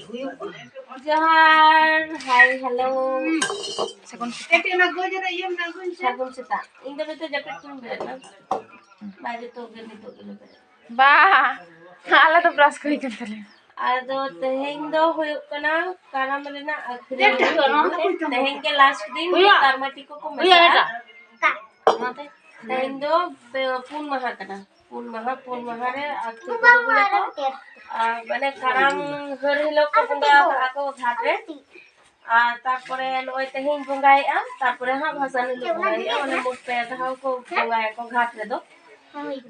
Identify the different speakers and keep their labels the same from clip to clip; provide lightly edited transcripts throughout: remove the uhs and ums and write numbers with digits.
Speaker 1: Johar, hai, halo.
Speaker 2: Sagun
Speaker 1: Sagun seta. Ini betul jaket pun berapa? Baju tuh gini tuh gini.
Speaker 2: ba ala to brush kari kan tale
Speaker 1: Ado teheng do huyuk kana karena melina akhirnya teheng ke last din karmati ko mesa. Teheng do pun maha kana. Pun maha re akhir ko bola ko. Mane karam घर हिलो को बंगा ako घाट रे तारपरे नय तेहिं बंगाएआ तारपरे हा भाषा हिलो बंगाएआ माने मोट पे धाव को बंगाए को घाट रे दो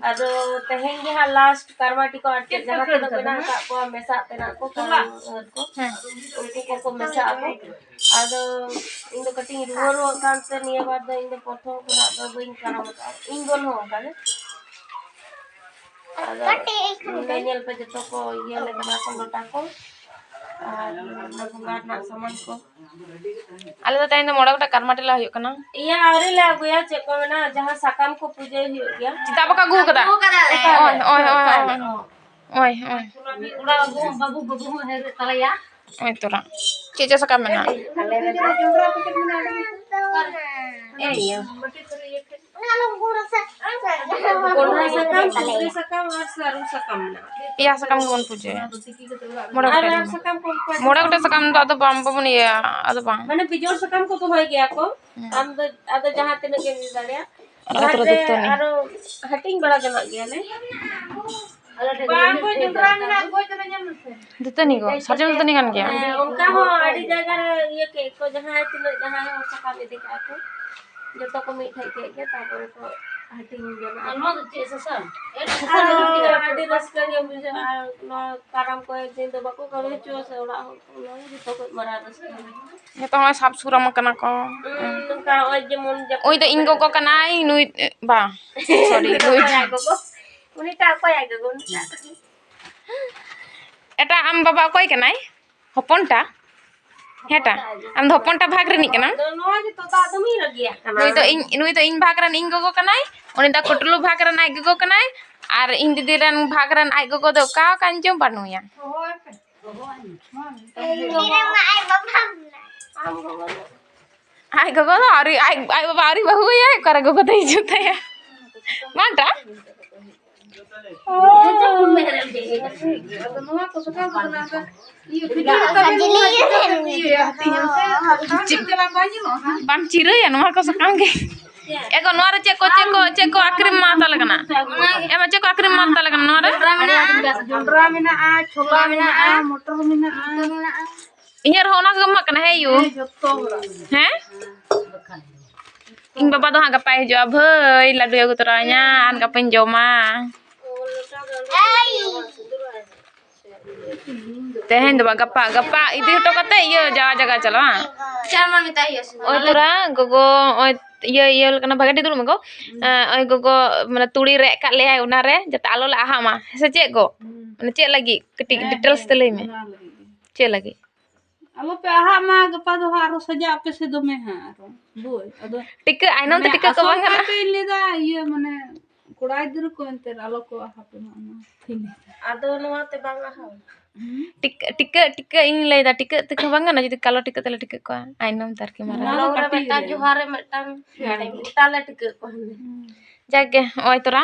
Speaker 1: आदो तेहिं गे हा लास्ट करमाटी को आटे जहां तक बना का को मेसा पेना को उनको को मेसा को आदो इन दो कटिंग रुरो कांते निया बाद इन दो पथो को दो बिन करम इन दोन हो काले Daniel pa jito ko iya lagi masang lota ko nagungar na saman ko
Speaker 2: ala to tayin moda gota karmati la huyuk kana
Speaker 1: iya aure le aguya che ko na jahan sakam ko puje huyuk ya
Speaker 2: cita apa kagu kada oi
Speaker 1: ura babu her talaya
Speaker 2: oi tora cica sakam mena
Speaker 1: iya sakam saru sakam na
Speaker 2: iya sakam gon puje moda gota sakam to ado bam bam ni ado bang
Speaker 1: mane bijor sakam ko to hoy gaya ko am ado jahan tine ke darea aro hating bada gana gaya ne
Speaker 2: ditani go sarjam ditani kan gaya
Speaker 1: उनका हो आड़ी जगह ये के को जहां तिनो जहां हो सका में देखा को जतो को मिठाई के तापर को हटी हो जाना अलमा के ससम आड़ी रसका के मुझे नो कारम को एक दिन तो बको करे चो से ओड़ा हो जतो को मरा रसका
Speaker 2: ये तो होय साप सुरा makana ko
Speaker 1: उनका ओय जेमन जब
Speaker 2: oi to ingo ko kanai nui ba sorry nui
Speaker 1: उनी टा को आगे गो
Speaker 2: eta am baba koi kanai hoponta heta am hoponta bhag reni kana
Speaker 1: दोनों जे तो आदमी लगिया
Speaker 2: nui to in bhag ran ingo ko kanai oni da kotulu bhag ran ai go kanai ar in didi ran bhag ran ai go do ka kanjom panuya ai go do ari ai baba ari bahu ya kara go dei jute ya manta bang cire ya nomor ko sakam ge ego nuar ceko akrim mata lagana ema ceko akrim mata lagana nuar
Speaker 1: jondra mina a chola mina a motor mina a
Speaker 2: inyar hona gama kana he yu he ing baba do hanga pai jo bhai ladu agu toranya an kapen joma tehen do gapa itu to kate iya jaga chalo
Speaker 1: charma mita hiya
Speaker 2: oi tora gogo oi iya kana bagati dulu mago oi gogo mane turi rek kat le ai una re jata alo la aha ma se cek go mane cek lagi ketik details te lei me cek lagi
Speaker 1: alo pe aha ma gapa do haro saja ape se do me haro boy ado
Speaker 2: tika ainam te tika ko bang kana
Speaker 1: pe leda iya mane kurai dir ko enter alo ko aha pe ma thini ado no te bang aha
Speaker 2: tika ini lei da tika bang kana jadi kalau tika tele tika ko ainam tar ki mara
Speaker 1: alo beta johare metang utale tika ko
Speaker 2: jage oi tora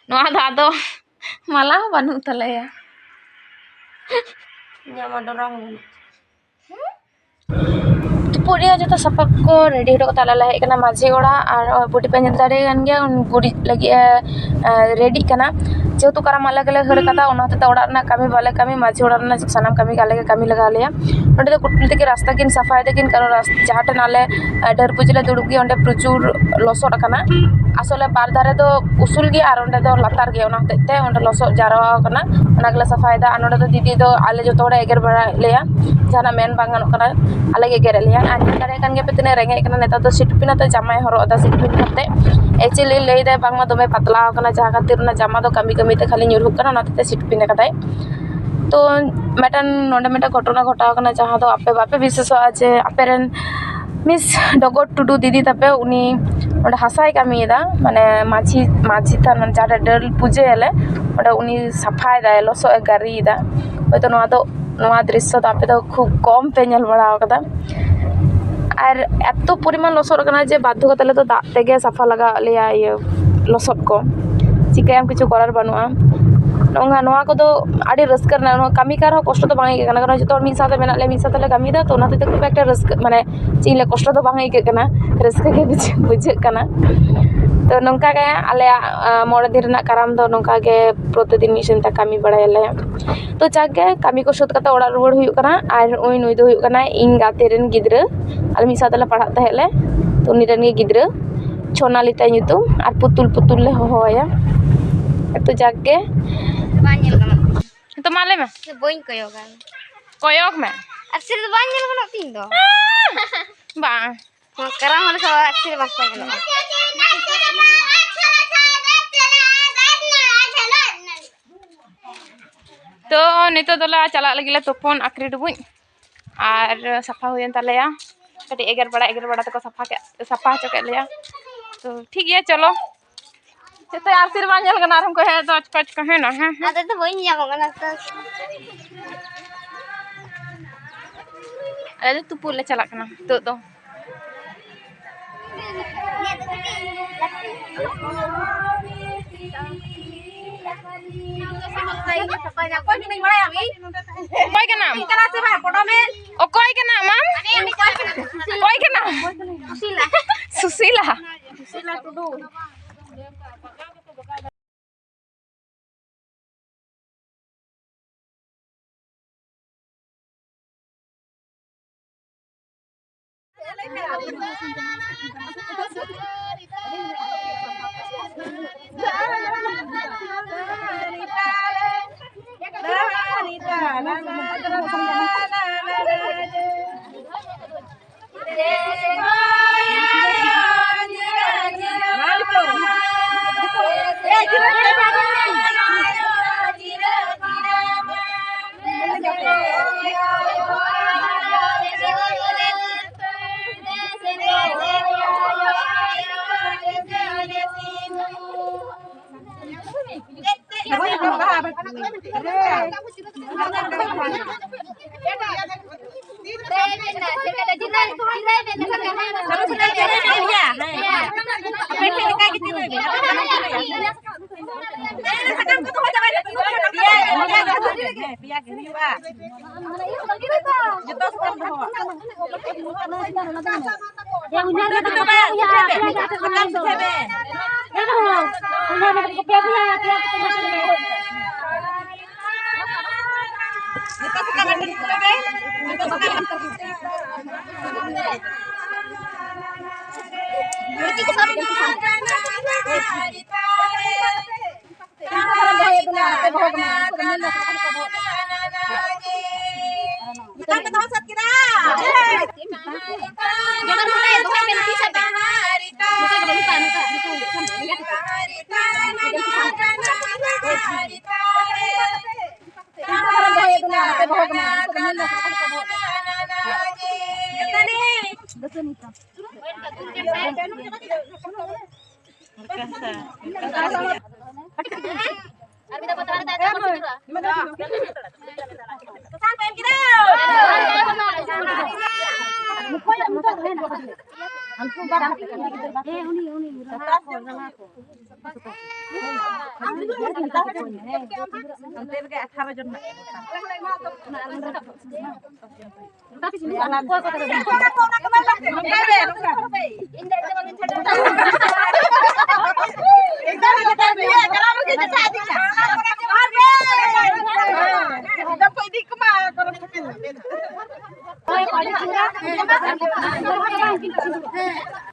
Speaker 2: no ado malah banu tale ya
Speaker 1: nyama dorang
Speaker 2: पुरिया जो सपक को ready हटो ताला ला हेकना माझी ओड़ा और बुटी पे जल दारे गन गया उन बुड़ी लगी रेडी कना जेतु कराम अलग अलग हर कथा उनते ओड़ा ना कमी वाले कमी माझी ओड़ा ना सनाम कमी गाले कमी लगा लिया नोडे तो कुटल के रास्ता किन सफाई दे किन करो रास्ता जहाटे नाले डर पुजले दुड़ुगी ओंडे प्रचुर लसोड कना आसले बार धारे तो उसूल गया और ओंडे तो लतार गया ओना तेते ओंडे लसो जारवा कना ओनागला सफाई दा नोडे तो दीदी तो आले जो तोड़ा एगर बड़ा लिया जाना मेन बांगन कना आले एगर लिया करे kan ge petine renge kana neta to sitpina te jamai horo da sitpin kate actually lei da bangma dome patla kana jaha khatir na jama do kami te khali nyurhu kana na te sitpin katai to metan nonde meta घटना घटा kana jaha do ape bape bishesh ache aperen miss dogot tudu didi tape uni oda hasai kami da mane machi tan jada del puje ele oda uni safai da loso gari da hoito no ado नवा दृश्य तो आपे तो खूब कम पे nail बड़ा कदा और एत परिमाण लसड कना जे बाध्य कते ले तो दाग तेगे साफा लगा लेया ये लसड को चिकायाम किछु करार बानुआ नोंगा नोआ को तो आड़ी रस्कर ना कमी कार कष्ट तो बांगे कना कारण जो मिद साथे मेना ले मिद साथे ले कमी दा तो नाते खूब एक रस्क माने चिले कष्ट तो बांगे कना रस्क के बुझे कना तो नौका के आले मोड़े दिन रना काराम दो नौका के प्रतिदिन मिशनता कमी बड़ायले तो जाके कमी को शोध कता ओड़ा रुवाड़ हुयु कना आर ओई नुई दो हुयु कना इन गाते रेन गिद्रा आले मिद साथे ले पढ़ा तहेले तो उनी रेन गिद्रा छोनालिता nyutum आर पुतुल ले होया तो जाके
Speaker 3: banyak kan
Speaker 2: तो माले में
Speaker 3: boing koyo kan
Speaker 2: कोयक में
Speaker 3: aksir itu banyak kan ting do
Speaker 2: bang
Speaker 3: sekarang harus sama aksir basta kan
Speaker 2: तो नितो दोला चला लगिला तोफोन आखरी डुबुñ और सफा हुयन तालेया कटी 11 बड़ा तक सफा हचो के लिया तो ठीक है चलो तो आशीर्वाद जल गना हमको है तो अचकच कहे ना है
Speaker 3: ada tuh boing yang kan atas
Speaker 2: अरे तू पुल चला कना तो कोई के नाम ओ कोई के नाम कोई के नाम सुशीला टुडू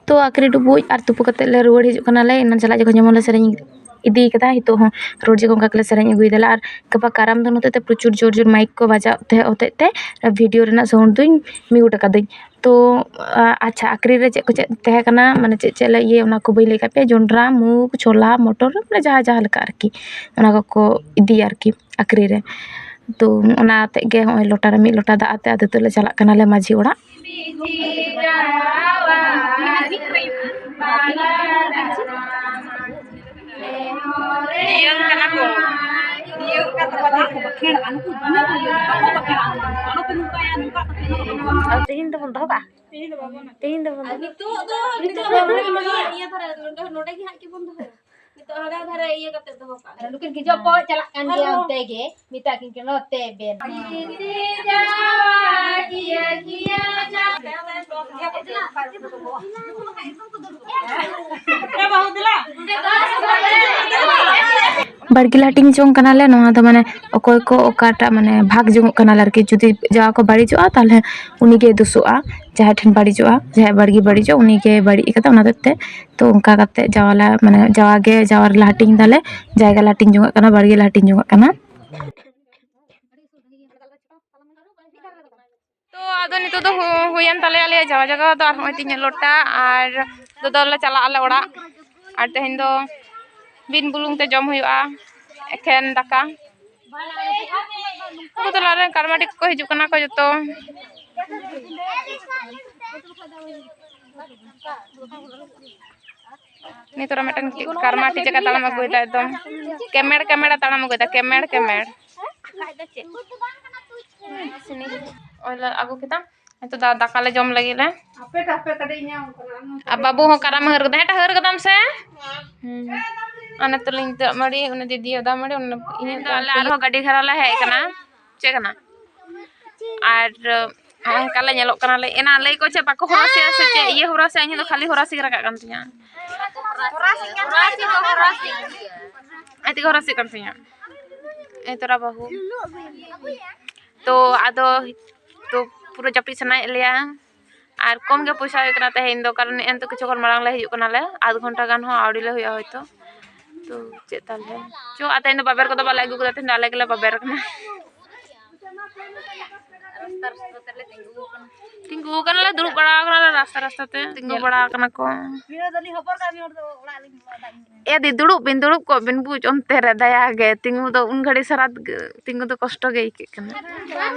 Speaker 2: तो आखिरी डुबुज और तुपु कते ले रुवाड़ हिजुकना ले इन चला जखन जमन ले सेरेñ इदी कदा हितो हो रोड जे कोंका ले सेरेñ अगुई देला और गपा काराम दन होते प्रचुर जोर जोर माइक को बजा होते वीडियो रेना साउंड दुñ म्यूट कदኝ तो अच्छा आखिरी रे चेक को चेक तहे कना माने चेक ले ये ओना को बई ले पे जोंड्रा मूग छोला मटर माने जहा जहा लका आरकी ओना को इदी आरकी आखिरी रे तो ओना ते गे होय लोटा रे मी लोटा दा आते आदे तो ले चला कना ले माझी ओड़ा
Speaker 3: Tehin tuh pun tahu kak? Tehin tuh pun.
Speaker 2: Nukin kijo po calak kan dia tege mita kin keno teben. Bargil hating jong kanale noa do mane okoy ko okata mane bhag jong kanale arki judi jawa ko barijoa tahle unige dusu'a jaha ठेन बड़ीजोआ जहाँ बड़गी बड़ीजो उन्हीं के बड़ी कता उना देते तो उनका कते जावाला माने जावागे जावार लाटिंग दाले जायगा लाटिंग जोंगा कना बड़गी लाटिंग जोंगा कना तो आदो नितो तो हुयन ताले आले जावा जगह तो आर होय तिnya लोटा आर ददला चला आले ओड़ा आर तेहेन दो बिन बुलुंग ते जम हुयुआ एखेन दाका तो तलारे कारमाटी को हिजु कना को जतो नी तोरा मेटन कारमाटी जगह तालाम अगुइदा एकदम केमेड़ केमेड़ तालाम अगुइदा केमेड़ केमेड़ ओला आगु किता तो दाकाले जम लगिले अब बाबू हो कराम हर गदा हेटा हर गदाम से अने तलिंग मड़ी उन दीदी दा मड़ी उन इन ताले आरो गाड़ी घराला है कना चे कना आर काले ñelok kana le ena lei ko che bako horasi ase che iye horasi ani do khali horasi raka kan tinya horasi horasi kan tinya tora bahu तो आदो तो पूरा जापी सना लिया और कम के पैसा हुई कना तेहेन दो कारण एन तो किछु मांग ले हिजु कना ले आध घंटा गान हो आवड़ी ले हुआ होयतो तो चे ताले जो आतेन दो बाबर को तो बाले अगु को तेन डाले गेले बाबर कना tinggu kan lah dulu bड़ा कना रास्ता रास्ता ते tinggu बड़ा कना को ए दी दुड़ुब को बिन बुज ओनते रे दया गे tinggu दो उन घड़ी सरात tinggu दो कष्ट गे इके कना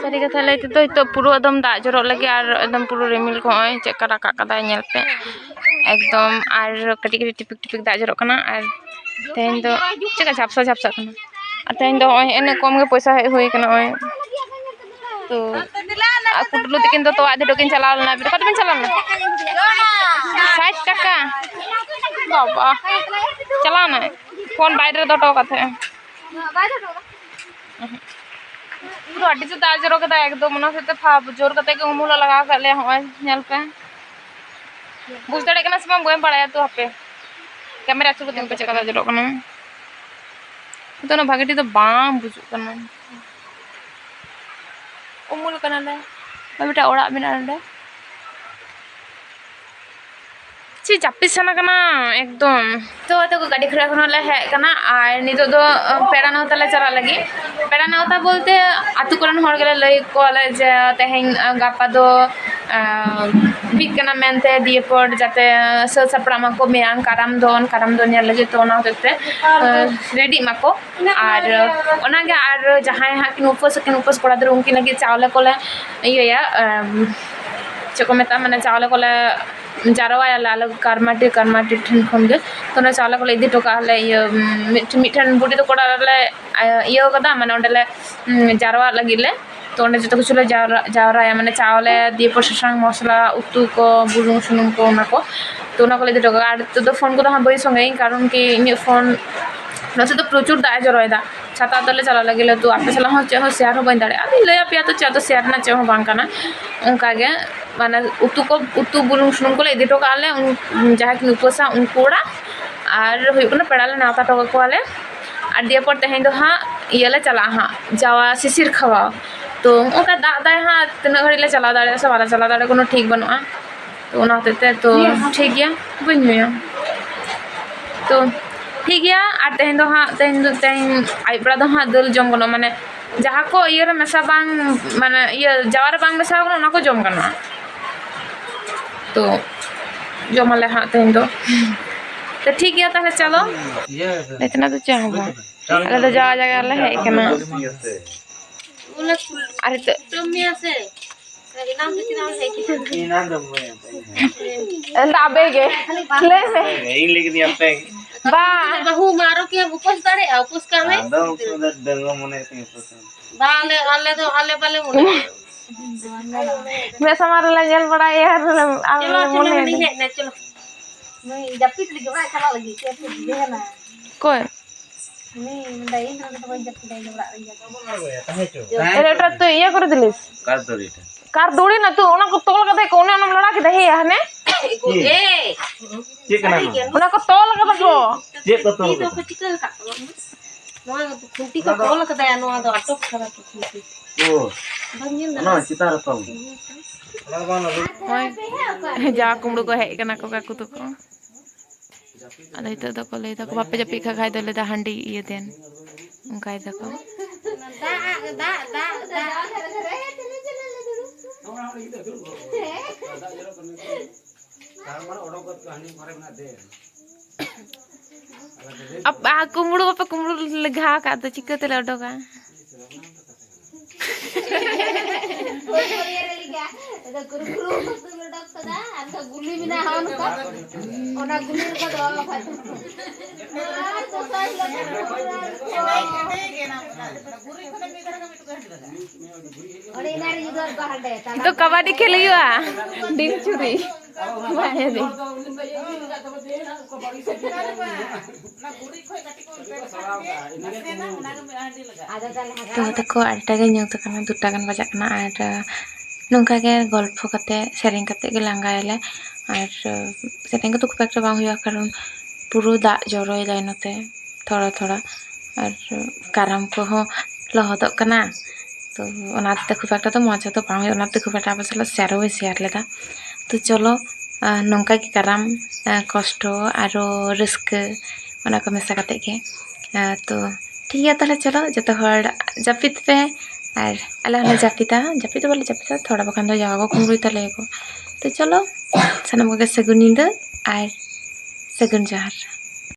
Speaker 2: सरी कथा ले तो पुरो एकदम दा जरो लगे और एकदम पुरो रिमिल को होय चेक राका कदा नेल पे एकदम और कटी कटी टिपिक टिपिक दा जरो कना और तेन दो चेक झापसा झापसा कना और तेन दो होय एने कम के पैसा होय कना होय तो कुटलू तकिन तो आधे डोकिन चला लेना फिर कत बिन चला ना 60 টাকা बाबा चला ना फोन बाहर दो टो कथे पूरा अड्डी से दाज रो कदा एकदम मना से फा जोर कते के उमुला लगा कर ले होय नेल पे बुझ दड़े कना से बम पड़ाया तो हपे कैमरा चुक दिन पे चका जरो कना तो ना भागटी तो बाम बुझु कना umul kanale babita ora minande ची जापी सना कना एकदम तो को गाड़ी खड़ा करना ले है कना और नितो दो पेड़ा नौता ले चला लगी पेड़ा नौता बोलते आतु करन हर गेले लई कोले जे तेहेन गापा दो बिक कना मेनते दिए पर जाते स सपरामा को मेयां काराम दोन या लगे तो ना होते रेडी माको और ओना गे और जहां हा किन उपस पड़ा दर उनकी लगे चावले कोले इया चको मेता माने चावले कोले जारवा लाल कारमाटी ठन खन गे तो ना चावले को इदी टोका ले मिठन बुडी तो कोड़ा ले इयो कदा माने ओंडले जारवा लगिले तो ओंडे जतो कुछ ले जावरा माने चावले दिए पर ससांग मसला उतु को बुलुंग सुनुम को ना को तो ना को इदी टोका आर तो फोन को तो हम बई संगे कारण कि इन फोन नसे तो प्रचुर दाय जरोयदा छाता तले चला लगिले तो आपे सला हो चे हो शेयर हो बन दाड़े अभी ले पिया तो चे तो शेयर ना चे हो बांग काना उनका गे माने उतु बुलुंग सुनुम को ले इदी टोका ले उन जहां कि उपसा उन कोड़ा और हुई को पेड़ा ले नाता टोका को आले और दिए पर तेहेन दो हां ये ले चला हां जावा सिसिर खवा तो उनका दादा हां तना घड़ी ले चला दाड़े से वाला चला दाड़े कोनो ठीक बनवा तो ओना होते तो ठीक गया बनिया तो ठीक गया और तेहेन दो हां तेहेन आई बड़ा दो हां दल जम गनो माने जहां को ये मेसा बांग माने ये जावार बांग मेसा गनो ना को जम गनो तो जमाले हां तेहेन दो तो ठीक गया ताले चलो इतना तो चाहबो अगर तो जावा जगह ले है केना अरे तो तुमिया से इनाम कितना है कि इनाम दम है ताबे गे ले से इन लेके दिया पे बा
Speaker 1: बहू मारो के उपस दारे उपस का में
Speaker 4: आदो उसमें डंगो मने के पसंद
Speaker 1: बाले आले तो आले बाले मुने
Speaker 2: मैं समार ला जेल बड़ा यार
Speaker 1: चलो चलो
Speaker 2: मुने
Speaker 1: नहीं है ना चलो
Speaker 3: नहीं जपित लगी बड़ा चला लगी के दे ना
Speaker 2: कोई
Speaker 3: नहीं नहीं ना तो कोई जपित नहीं बड़ा रही
Speaker 2: एटा तो ये कर दिलिस
Speaker 4: कार तोरीटा
Speaker 2: कार दौड़ी ना तू ओना को तोल कते कोने ओना लड़ा के दे हने
Speaker 1: ए
Speaker 4: चे कना
Speaker 2: ओना को तोल कते को
Speaker 4: चे को तो
Speaker 1: तो को चिकन का नोआ तो खुंटी को तोल का दया नोआ तो अटक खरा तो खुंटी
Speaker 4: ओ
Speaker 1: बंगिन
Speaker 4: ना चितार तो
Speaker 2: जा कुमड़ो को है कना को काकू तो को अले तो को ले को बापे जपी खा खाय दले दा हंडी ये देन उनकाय दको अब आ कुमड़ो बापे कुमड़ो लगा का तो चिकते ले ओडोगा
Speaker 3: गुली बिना हाउन का ओना गुली का दवा खा
Speaker 2: तो कबड्डी खेलियो डिंग चुरी माया दे तो तको आटा के ᱧᱩ ᱛᱚ ᱠᱟᱱᱟ 2टा गान बजा कना और नोंका के गल्प कते सेरिंग कते के लांगायले और सेटिंग को तो खूब एक बांग हुआ कारण पुरो दाग जरोय दाय नते थोड़ा थोड़ा और काराम को हो लहदक कना तो ओनाते खूब एक तो मजा तो बांग ओनाते खूब एक बसला शेयर लेदा तो चलो नोंका की काराम कष्ट और रिस्क ओना को मेसा कते के तो ठीक है ताले चलो जतो हर जपित पे और अल्लाह ने जापिता जापित बोले जापिता थोड़ा बखान तो जाओ कुमरुई तले को तो चलो सनम को सगुन नींद और सगुन जहर।